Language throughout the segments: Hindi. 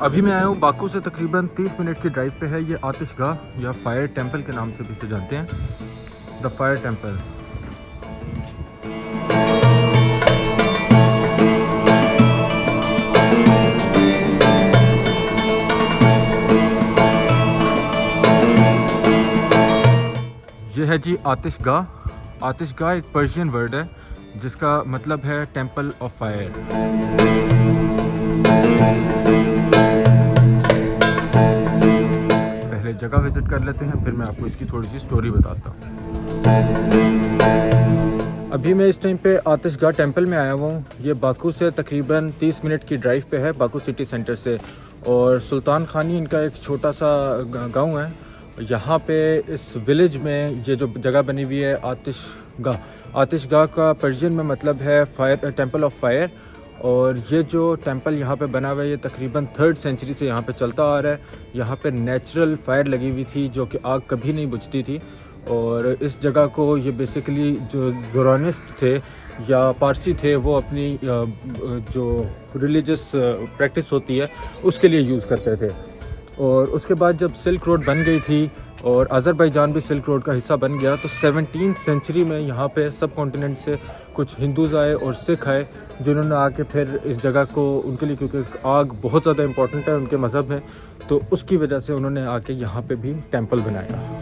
अभी मैं आया हूँ बाकू से तकरीबन 30 मिनट की ड्राइव पे है ये आतिशगाह या फायर टेंपल के नाम से भी इसे जानते हैं, द फायर टेंपल। ये है जी आतिशगाह। आतिशगाह एक पर्शियन वर्ड है जिसका मतलब है टेंपल ऑफ फायर। जगह विजिट कर लेते हैं, फिर मैं आपको इसकी थोड़ी सी स्टोरी बताता हूँ। अभी मैं इस टाइम पे आतिशगाह टेंपल में आया हुआ हूँ। ये बाकू से तकरीबन 30 मिनट की ड्राइव पे है, बाकू सिटी सेंटर से। और सुल्तान खानी इनका एक छोटा सा गांव है। यहाँ पे इस विलेज में ये जो जगह बनी हुई है आतिशगाह, आतिशगाह का पर्शियन में मतलब है फायर, टेंपल ऑफ फायर। और ये जो टेंपल यहाँ पे बना हुआ है ये तकरीबन 3rd सेंचुरी से यहाँ पे चलता आ रहा है। यहाँ पे नेचुरल फायर लगी हुई थी जो कि आग कभी नहीं बुझती थी। और इस जगह को ये बेसिकली जो ज़ोरानिस्ट थे या पारसी थे वो अपनी जो रिलीजियस प्रैक्टिस होती है उसके लिए यूज़ करते थे। और उसके बाद जब सिल्क रोड बन गई थी और अज़रबैजान भी सिल्क रोड का हिस्सा बन गया तो 17th सेंचुरी में यहाँ पे सब कॉन्टिनेंट से कुछ हिंदूज़ आए और सिख आए जिन्होंने आके फिर इस जगह को उनके लिए, क्योंकि आग बहुत ज़्यादा इम्पोर्टेंट है उनके मज़हब में, तो उसकी वजह से उन्होंने आके यहाँ पे भी टेंपल बनाया।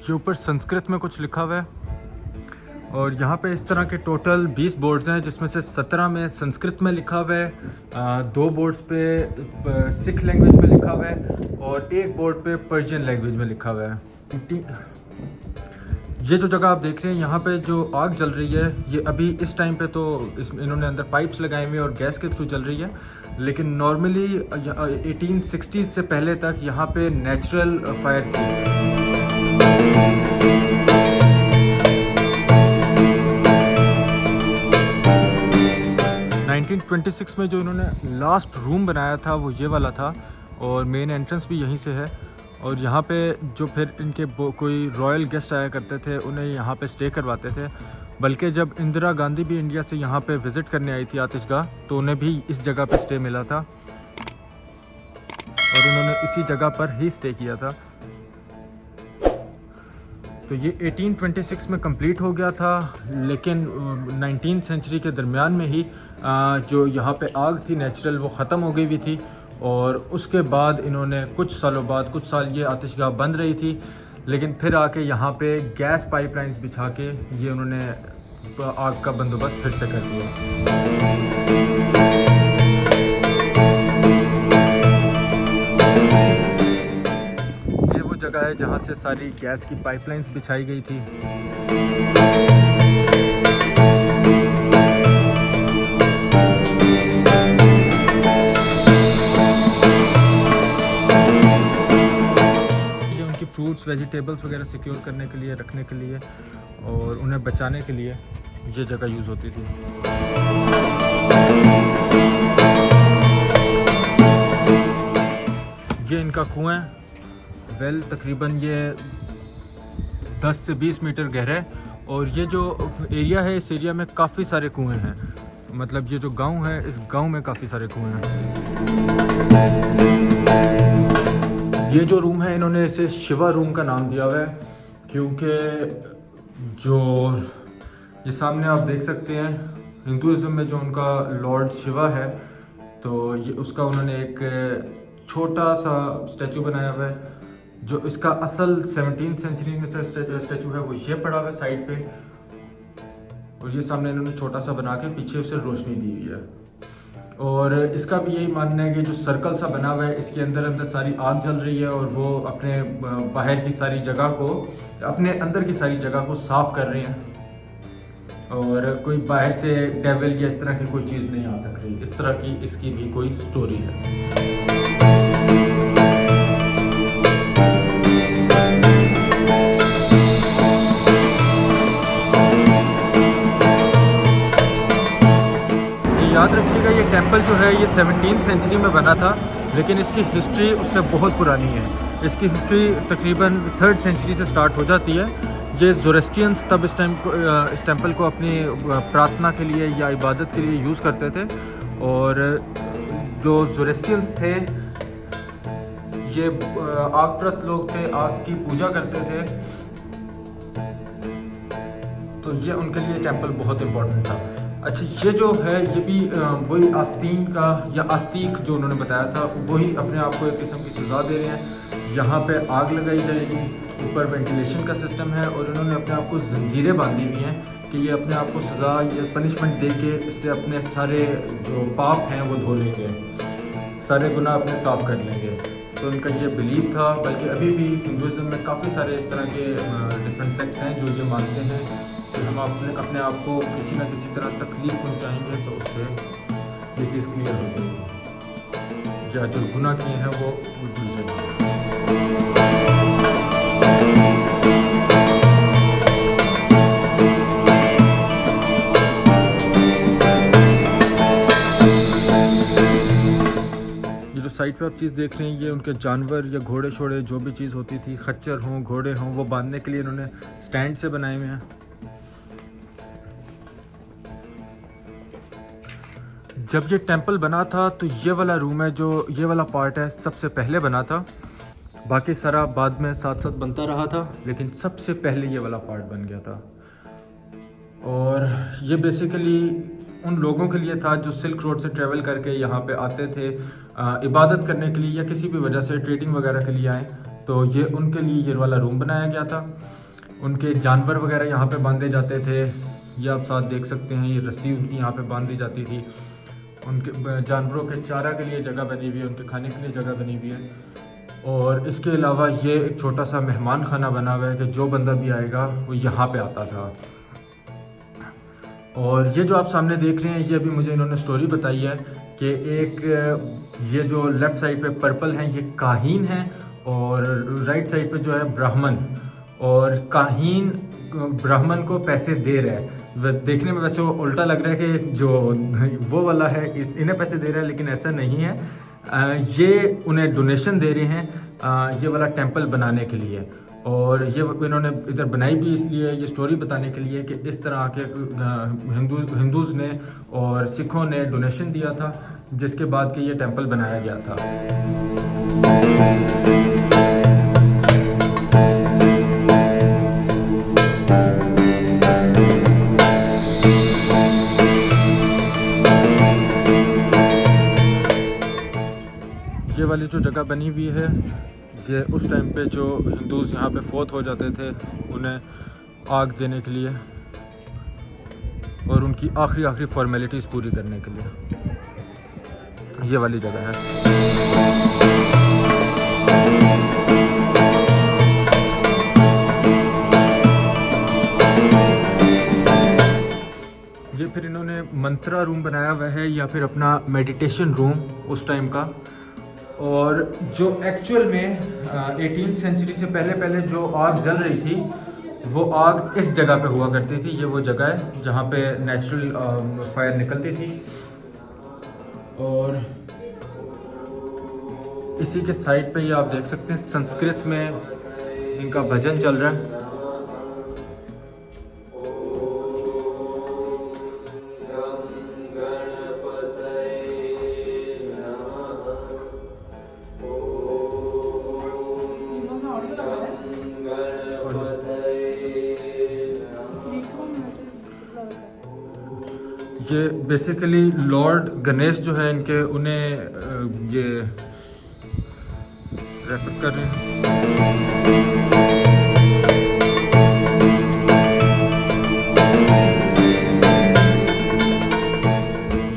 ये ऊपर संस्कृत में कुछ लिखा हुआ है और यहाँ पे इस तरह के टोटल 20 बोर्ड्स हैं जिसमें से 17 में संस्कृत में लिखा हुआ है, 2 बोर्ड्स पे सिख लैंग्वेज में लिखा हुआ है और 1 बोर्ड पे पर्शियन लैंग्वेज में लिखा हुआ है। ये जो जगह आप देख रहे हैं यहाँ पे जो आग जल रही है ये अभी इस टाइम पे तो इन्होंने अंदर पाइप्स लगाए हुए और गैस के थ्रू जल रही है, लेकिन नॉर्मली 1860s से पहले तक यहाँ पे नेचुरल फायर थी। 1926 में जो इन्होंने लास्ट रूम बनाया था वो ये वाला था और मेन एंट्रेंस भी यहीं से है। और यहाँ पे जो फिर इनके कोई रॉयल गेस्ट आया करते थे उन्हें यहाँ पे स्टे करवाते थे। बल्कि जब इंदिरा गांधी भी इंडिया से यहाँ पे विज़िट करने आई थी आतिशगाह तो उन्हें भी इस जगह पे स्टे मिला था और उन्होंने इसी जगह पर ही स्टे किया था। तो ये 1826 में कंप्लीट हो गया था, लेकिन 19th सेंचुरी के दरमियान में ही जो यहाँ पे आग थी नेचुरल वो ख़त्म हो गई हुई थी। और उसके बाद इन्होंने कुछ सालों बाद, कुछ साल ये आतिशगाह बंद रही थी, लेकिन फिर आके यहाँ पे गैस पाइपलाइंस बिछा के ये उन्होंने आग का बंदोबस्त फिर से कर दिया। जगह है जहाँ से सारी गैस की पाइपलाइंस बिछाई गई थी। ये उनकी फ्रूट्स वेजिटेबल्स वगैरह सिक्योर करने के लिए, रखने के लिए और उन्हें बचाने के लिए ये जगह यूज़ होती थी। ये इनका कुआं है। वेल तकरीबन ये 10 से 20 मीटर गहरा है और ये जो एरिया है इस एरिया में काफ़ी सारे कुएं हैं। मतलब ये जो गांव है इस गांव में काफ़ी सारे कुएं हैं। ये जो रूम है इन्होंने इसे शिवा रूम का नाम दिया हुआ है क्योंकि जो ये सामने आप देख सकते हैं हिंदुज़म में जो उनका लॉर्ड शिवा है तो ये उसका उन्होंने एक छोटा सा स्टैचू बनाया हुआ है। जो इसका असल 17th सेंचुरी में से स्टैचू है वो ये पड़ा हुआ है साइड पे। और ये सामने इन्होंने छोटा सा बना के पीछे उसे रोशनी दी हुई है। और इसका भी यही मानना है कि जो सर्कल सा बना हुआ है इसके अंदर अंदर सारी आग जल रही है और वो अपने बाहर की सारी जगह को, अपने अंदर की सारी जगह को साफ़ कर रहे हैं और कोई बाहर से डेविल या इस तरह की कोई चीज़ नहीं आ सक रही। इस तरह की इसकी भी कोई स्टोरी है। याद रखिएगा ये टेंपल जो है ये 17th सेंचुरी में बना था, लेकिन इसकी हिस्ट्री उससे बहुत पुरानी है। इसकी हिस्ट्री तकरीबन 3rd सेंचुरी से स्टार्ट हो जाती है। ये ज़ोरेस्ट्रियंस तब इस टेंपल को अपनी प्रार्थना के लिए या इबादत के लिए यूज़ करते थे। और जो ज़ोरेस्ट्रियंस थे ये आग प्रस्त लोग थे, आग की पूजा करते थे, तो ये उनके लिए टेंपल बहुत इम्पोर्टेंट था। अच्छा, ये जो है ये भी वही आस्तीन का या आस्तीक जो उन्होंने बताया था, वही अपने आप को एक किस्म की सज़ा दे रहे हैं। यहाँ पे आग लगाई जाएगी, ऊपर वेंटिलेशन का सिस्टम है और उन्होंने अपने आप को जंजीरें बांधी हुई हैं कि ये अपने आप को सज़ा या पनिशमेंट दे के इससे अपने सारे जो पाप हैं वो धो लेंगे, सारे गुनाह अपने साफ़ कर लेंगे। तो उनका ये बिलीव था। बल्कि अभी भी हिंदुज़म में काफ़ी सारे इस तरह के डिफरेंट सेक्ट्स हैं जो ये मानते हैं कि हम अपने आप को किसी न किसी तरह तकलीफ़ पहुंचाएंगे तो उससे ये चीज़ क्लियर हो जाएगी, या जो गुनाह किए हैं वो धुल जाएंगे। ये जो साइड पे आप चीज़ देख रहे हैं ये उनके जानवर या घोड़े शोड़े जो भी चीज़ होती थी, खच्चर हों घोड़े हों, वो बांधने के लिए इन्होंने स्टैंड से बनाए हुए हैं। जब ये टेंपल बना था तो ये वाला रूम है, जो ये वाला पार्ट है, सबसे पहले बना था। बाकी सारा बाद में साथ साथ बनता रहा था, लेकिन सबसे पहले ये वाला पार्ट बन गया था। और ये बेसिकली उन लोगों के लिए था जो सिल्क रोड से ट्रैवल करके यहाँ पे आते थे इबादत करने के लिए या किसी भी वजह से ट्रेडिंग वगैरह के लिए आए, तो ये उनके लिए ये वाला रूम बनाया गया था। उनके जानवर वगैरह यहाँ पे बांधे जाते थे, ये आप साथ देख सकते हैं। ये रस्सी उनकी यहाँ पे बांधी जाती थी। उनके जानवरों के चारा के लिए जगह बनी हुई है, उनके खाने के लिए जगह बनी हुई है। और इसके अलावा ये एक छोटा सा मेहमान खाना बना हुआ है कि जो बंदा भी आएगा वो यहाँ पे आता था। और ये जो आप सामने देख रहे हैं ये अभी मुझे इन्होंने स्टोरी बताई है कि एक ये जो लेफ़्ट साइड पे पर्पल है ये काहीन है और राइट साइड पे जो है ब्राह्मण। और काहीन ब्राह्मण को पैसे दे रहा है। देखने में वैसे वो उल्टा लग रहा है कि जो वो वाला है इन्हें पैसे दे रहा है, लेकिन ऐसा नहीं है। ये उन्हें डोनेशन दे रहे हैं ये वाला टेंपल बनाने के लिए। और ये इन्होंने इधर बनाई भी इसलिए, ये स्टोरी बताने के लिए कि इस तरह के हिंदूज़ ने और सिखों ने डोनेशन दिया था, जिसके बाद कि ये टेंपल बनाया गया था। ये वाली जो जगह बनी हुई है ये उस टाइम पे जो हिंदूज़ यहाँ पे फोत हो जाते थे उन्हें आग देने के लिए और उनकी आखिरी फॉर्मेलिटीज़ पूरी करने के लिए ये वाली जगह है। ये फिर इन्होंने मंत्रा रूम बनाया हुआ है या फिर अपना मेडिटेशन रूम उस टाइम का। और जो एक्चुअल में 18th सेंचुरी से पहले जो आग जल रही थी वो आग इस जगह पे हुआ करती थी। ये वो जगह है जहाँ पे नेचुरल फायर निकलती थी। और इसी के साइड पे ये आप देख सकते हैं संस्कृत में इनका भजन चल रहा है। ये बेसिकली लॉर्ड गणेश जो है इनके, उन्हें ये रेफर कर रहे हैं।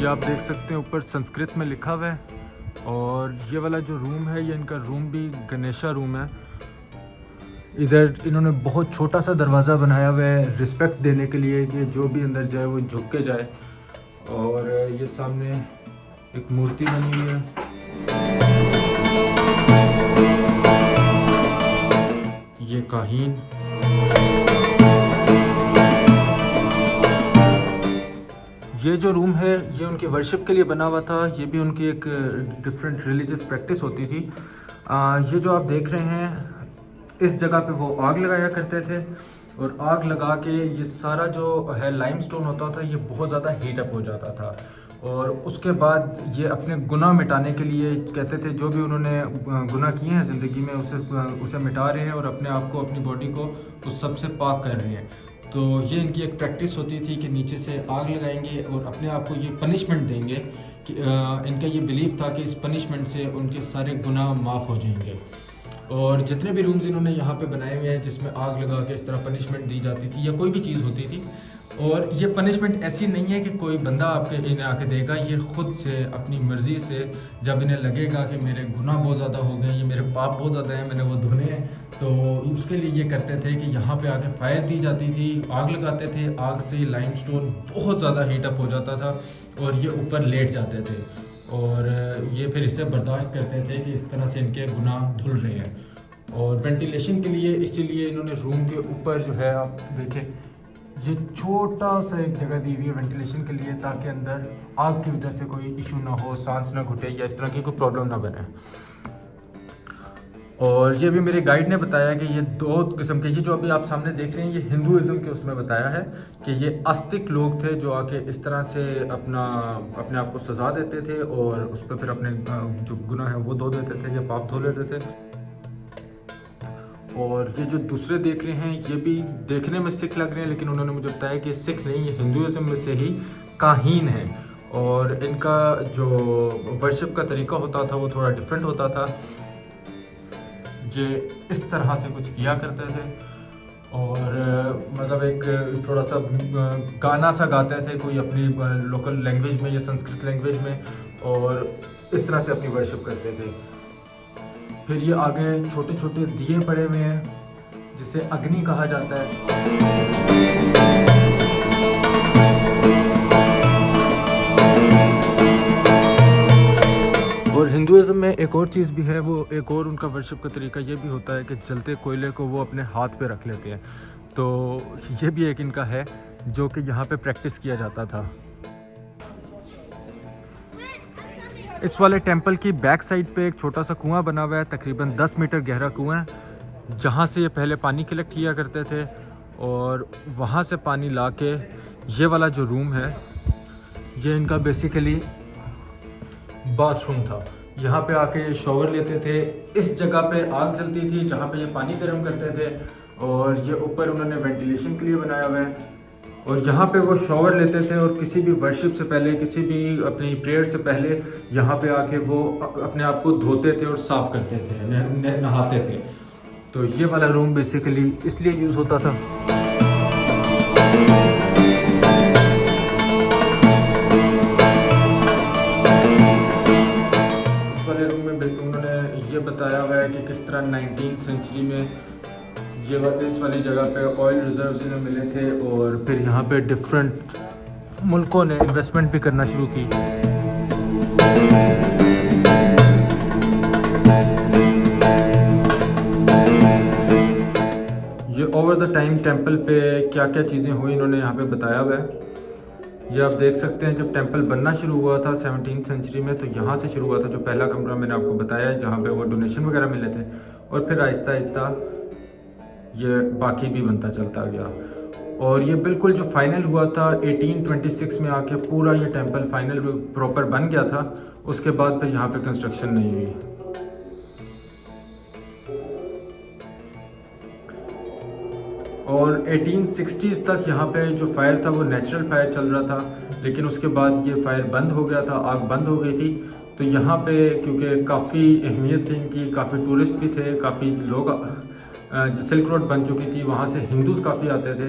ये आप देख सकते हैं ऊपर संस्कृत में लिखा हुआ है। और ये वाला जो रूम है ये इनका रूम भी गणेशा रूम है। इधर इन्होंने बहुत छोटा सा दरवाज़ा बनाया हुआ है रिस्पेक्ट देने के लिए कि जो भी अंदर जाए वो झुक के जाए। और ये सामने एक मूर्ति बनी हुई है। ये काहीन, ये जो रूम है ये उनकी वर्शिप के लिए बना हुआ था। ये भी उनकी एक डिफरेंट रिलीजियस प्रैक्टिस होती थी। ये जो आप देख रहे हैं इस जगह पे वो आग लगाया करते थे और आग लगा के ये सारा जो है लाइमस्टोन होता था ये बहुत ज़्यादा हीट अप हो जाता था। और उसके बाद ये अपने गुनाह मिटाने के लिए कहते थे जो भी उन्होंने गुनाह किए हैं ज़िंदगी में उसे मिटा रहे हैं और अपने आप को, अपनी बॉडी को उस सब से पाक कर रहे हैं। तो ये इनकी एक प्रैक्टिस होती थी कि नीचे से आग लगाएंगे और अपने आप को ये पनिशमेंट देंगे कि इनका ये बिलीव था कि इस पनिशमेंट से उनके सारे गुनाह माफ़ हो जाएंगे। और जितने भी रूम्स इन्होंने यहाँ पे बनाए हुए हैं जिसमें आग लगा के इस तरह पनिशमेंट दी जाती थी या कोई भी चीज़ होती थी। और ये पनिशमेंट ऐसी नहीं है कि कोई बंदा इन्हें आके देगा, ये ख़ुद से अपनी मर्ज़ी से जब इन्हें लगेगा कि मेरे गुनाह बहुत ज़्यादा हो गए, ये मेरे पाप बहुत ज़्यादा हैं, मैंने वो धोने हैं, तो उसके लिए ये करते थे कि यहाँ पे आके फायर दी जाती थी, आग लगाते थे। आग से लाइमस्टोन बहुत ज़्यादा हीटअप हो जाता था और ये ऊपर लेट जाते थे और ये फिर इसे बर्दाश्त करते थे कि इस तरह से इनके गुनाह धुल रहे हैं। और वेंटिलेशन के लिए इसीलिए इन्होंने रूम के ऊपर जो है आप देखें ये छोटा सा एक जगह दी हुई है वेंटिलेशन के लिए, ताकि अंदर आग की वजह से कोई इशू ना हो, सांस ना घुटे या इस तरह की कोई प्रॉब्लम ना बने। और ये भी मेरे गाइड ने बताया कि ये दो किस्म के, ये जो अभी आप सामने देख रहे हैं ये हिंदुज़म के उसमें बताया है कि ये आस्तिक लोग थे जो आके इस तरह से अपने आप को सज़ा देते थे और उस पर फिर अपने जो गुनाह है वो धो देते थे या पाप धो लेते थे। और ये जो दूसरे देख रहे हैं ये भी देखने में सिख लग रहे हैं, लेकिन उन्होंने मुझे बताया कि सिख नहीं, ये हिंदुज़म में से ही काहीन है। और इनका जो वर्शिप का तरीका होता था वो थोड़ा डिफरेंट होता था। ये इस तरह से कुछ किया करते थे और मतलब एक थोड़ा सा गाना सा गाते थे कोई अपनी लोकल लैंग्वेज में या संस्कृत लैंग्वेज में, और इस तरह से अपनी वर्शिप करते थे। फिर ये आगे छोटे छोटे दिए पड़े हुए हैं जिसे अग्नि कहा जाता है। और हिंदुइज्म में एक और चीज़ भी है, वो एक और उनका वर्शिप का तरीका ये भी होता है कि जलते कोयले को वो अपने हाथ पे रख लेते हैं। तो ये भी एक इनका है जो कि यहाँ पे प्रैक्टिस किया जाता था। इस वाले टेंपल की बैक साइड पे एक छोटा सा कुआं बना हुआ है, तकरीबन 10 मीटर गहरा कुआं है, जहाँ से ये पहले पानी कलेक्ट किया करते थे और वहाँ से पानी ला के ये वाला जो रूम है ये इनका बेसिकली बाथरूम था। यहाँ पे आके ये शॉवर लेते थे। इस जगह पे आग जलती थी जहाँ पे ये पानी गर्म करते थे और ये ऊपर उन्होंने वेंटिलेशन के लिए बनाया हुआ है और यहाँ पे वो शॉवर लेते थे और किसी भी वर्शिप से पहले, किसी भी अपनी प्रेयर से पहले यहाँ पे आके वो अपने आप को धोते थे और साफ़ करते थे, नहाते थे। तो ये वाला रूम बेसिकली इसलिए यूज़ होता था। इस वाले रूम में उन्होंने ये बताया हुआ है कि किस तरह 19th सेंचुरी में इस वाली जगह पे ऑयल रिजर्व्स इन्हें मिले थे और फिर यहाँ पे डिफरेंट मुल्कों ने इन्वेस्टमेंट भी करना शुरू की। ये ओवर द टाइम टेंपल पे क्या क्या चीज़ें हुई इन्होंने यहाँ पे बताया हुआ है। ये आप देख सकते हैं जब टेंपल बनना शुरू हुआ था 17th सेंचुरी में, तो यहाँ से शुरू हुआ था। जो पहला कमरा मैंने आपको बताया है जहाँ पे वो डोनेशन वगैरह मिले थे और फिर आहिस्ता आहिस्ता ये बाकी भी बनता चलता गया। और ये बिल्कुल जो फाइनल हुआ था 1826 में आके पूरा ये टेंपल फाइनल प्रॉपर बन गया था। उसके बाद फिर यहाँ पे कंस्ट्रक्शन नहीं हुई। और 1860s तक यहाँ पे जो फायर था वो नेचुरल फायर चल रहा था, लेकिन उसके बाद ये फायर बंद हो गया था, आग बंद हो गई थी। तो यहाँ पे क्योंकि काफ़ी अहमियत थी इनकी, काफ़ी टूरिस्ट भी थे, काफ़ी लोग, सिल्क रोड बन चुकी थी, वहाँ से हिंदूज़ काफ़ी आते थे,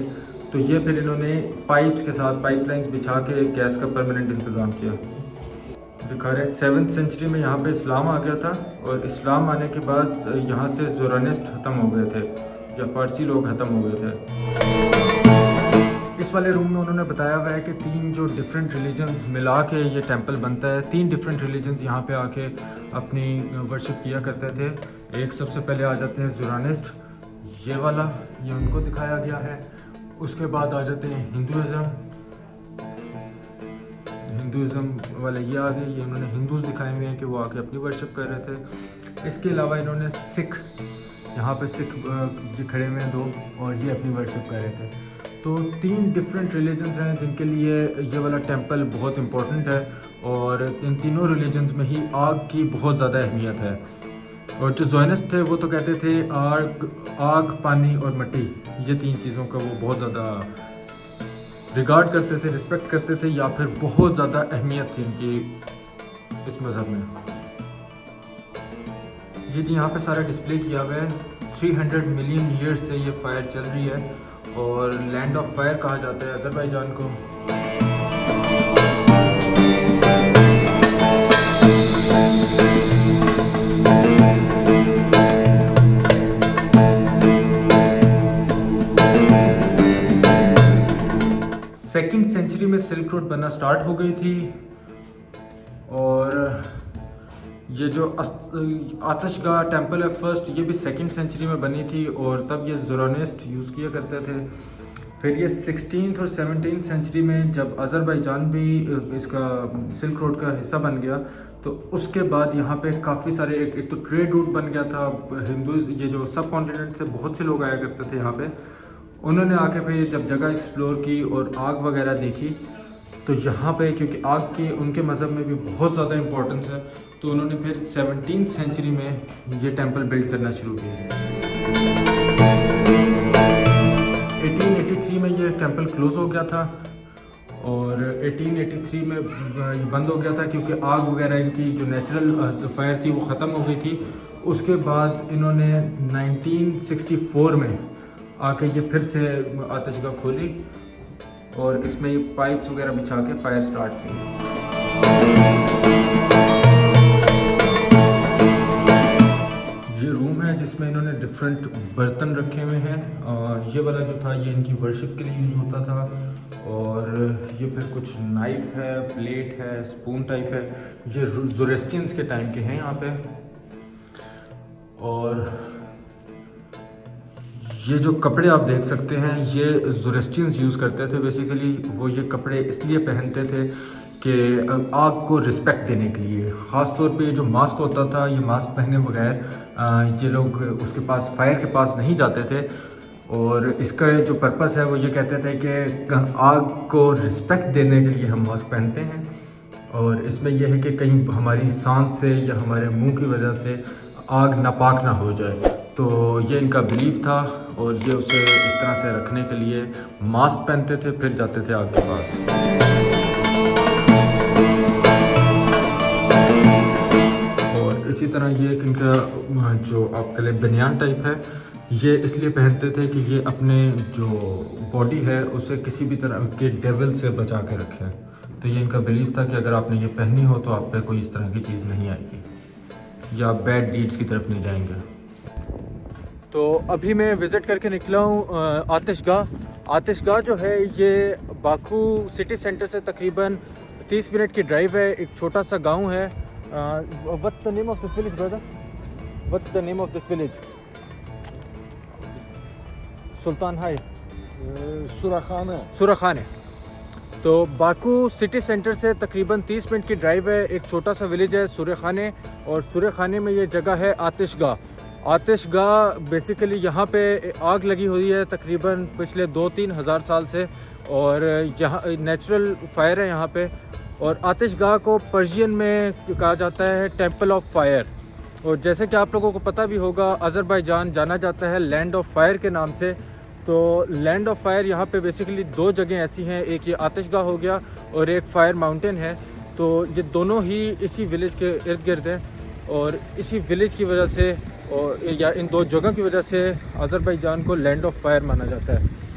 तो ये फिर इन्होंने पाइप्स के साथ पाइपलाइंस बिछा के गैस का परमानेंट इंतज़ाम किया। दिखा रहे 7th सेंचुरी में यहाँ पे इस्लाम आ गया था और इस्लाम आने के बाद यहाँ से ज़ोरानिस्ट ख़त्म हो गए थे या पारसी लोग ख़त्म हो गए थे। इस वाले रूम में उन्होंने बताया हुआ है कि 3 जो डिफरेंट रिलीजन्स मिला के ये टेंपल बनता है। 3 डिफरेंट रिलीजन्स यहाँ पे आके अपनी वर्शिप किया करते थे। एक सबसे पहले आ जाते हैं ज़ोरानिस्ट, ये वाला, ये उनको दिखाया गया है। उसके बाद आ जाते हैं हिंदुज़म वाले, ये आ गए, ये उन्होंने हिंदूज़ दिखाए हुए हैं कि वो आके अपनी वर्शिप कर रहे थे। इसके अलावा इन्होंने सिख, यहाँ पे सिख जो खड़े हुए हैं 2, और ये अपनी वर्शिप कर रहे थे। तो 3 डिफरेंट रिलीजन्स हैं जिनके लिए ये वाला टेंपल बहुत इम्पोर्टेंट है और इन तीनों रिलीजन्स में ही आग की बहुत ज़्यादा अहमियत है। और जो ज़ोरानिस्ट थे वो तो कहते थे आग, पानी और मिट्टी, ये 3 चीज़ों का वो बहुत ज़्यादा रिगार्ड करते थे, रिस्पेक्ट करते थे, या फिर बहुत ज़्यादा अहमियत थी इनकी इस मज़हब में। ये जी यहाँ पे सारा डिस्प्ले किया हुआ है। 300 मिलियन ईयर्स से ये फायर चल रही है और लैंड ऑफ फायर कहा जाता है अज़रबैजान को। सेकेंड सेंचुरी में सिल्क रोड बनना स्टार्ट हो गई थी और ये जो आतिशगाह टेंपल है फर्स्ट, ये भी 2nd सेंचुरी में बनी थी और तब ये ज़ोरानिस्ट यूज़ किया करते थे। फिर ये 16th और 17th सेंचुरी में जब अज़रबैजान भी इसका सिल्क रोड का हिस्सा बन गया तो उसके बाद यहाँ पे काफ़ी सारे एक तो ट्रेड रूट बन गया था। हिंदू, ये जो सब कॉन्टिनेंट से बहुत से लोग आया करते थे यहाँ पे, उन्होंने आके फिर जब जगह एक्सप्लोर की और आग वगैरह देखी तो यहाँ पे क्योंकि आग की उनके मज़हब में भी बहुत ज़्यादा इम्पोर्टेंस है, तो उन्होंने फिर 17th सेंचुरी में ये टेंपल बिल्ड करना शुरू किया। 1883 में ये टेंपल क्लोज़ हो गया था और 1883 में बंद हो गया था क्योंकि आग वगैरह इनकी जो नेचुरल फायर थी वो ख़त्म हो गई थी। उसके बाद इन्होंने 1964 में आके ये फिर से आतिशगाह खोली और इसमें ये पाइप्स वगैरह बिछा के फायर स्टार्ट की। ये रूम है जिसमें इन्होंने डिफरेंट बर्तन रखे हुए हैं। ये वाला जो था ये इनकी वर्शिप के लिए यूज़ होता था और ये फिर कुछ नाइफ है, प्लेट है, स्पून टाइप है। ये ज़ोरास्ट्रियंस के टाइम के हैं यहाँ पे। और ये जो कपड़े आप देख सकते हैं ये ज़ोरास्ट्रियंस यूज़ करते थे। बेसिकली वो ये कपड़े इसलिए पहनते थे कि आग को रिस्पेक्ट देने के लिए। ख़ास तौर पे जो मास्क होता था, ये मास्क पहने बगैर ये लोग उसके पास फायर के पास नहीं जाते थे और इसका जो पर्पस है वो ये कहते थे कि आग को रिस्पेक्ट देने के लिए हम मास्क पहनते हैं और इसमें यह है कि कहीं हमारी सांस से या हमारे मुंह की वजह से आग नापाक ना हो जाए। तो ये इनका बिलीफ था और ये उसे इस तरह से रखने के लिए मास्क पहनते थे, फिर जाते थे आग के पास। और इसी तरह ये एक इनका जो आप कह लें बनियान टाइप है, ये इसलिए पहनते थे कि ये अपने जो बॉडी है उसे किसी भी तरह के डेविल से बचा के रखे। तो ये इनका बिलीफ था कि अगर आपने ये पहनी हो तो आप पे कोई इस तरह की चीज़ नहीं आएगी या बैड डीड्स की तरफ नहीं जाएंगे। तो अभी मैं विज़िट करके निकला हूँ आतिशगाह। आतिशगाह जो है ये बाकू सिटी सेंटर से तकरीबन 30 मिनट की ड्राइव है। एक छोटा सा गांव है। What's the name of this village brother? What's the name of this village? सुल्तान हाई सुराखाने। तो बाकू सिटी सेंटर से तकरीबन 30 मिनट की ड्राइव है। एक छोटा सा विलेज है सुराखाने और सुराखाने में ये जगह है आतिशगाह। आतिशगाह बेसिकली यहाँ पे आग लगी हुई है तकरीबन पिछले 2-3 हज़ार साल से और यहाँ नेचुरल फायर है यहाँ पे। और आतिशगाह को पर्शियन में कहा जाता है टेंपल ऑफ फायर। और जैसे कि आप लोगों को पता भी होगा अज़रबैजान जाना जाता है लैंड ऑफ फायर के नाम से। तो लैंड ऑफ फायर यहाँ पे बेसिकली 2 जगह ऐसी हैं, एक ये आतिशगाह हो गया और एक फायर माउंटेन है। तो ये दोनों ही इसी विलेज के इर्द गिर्द हैं और इसी विलेज की वजह से और या इन 2 जगह की वजह से अज़रबैजान को लैंड ऑफ फायर माना जाता है।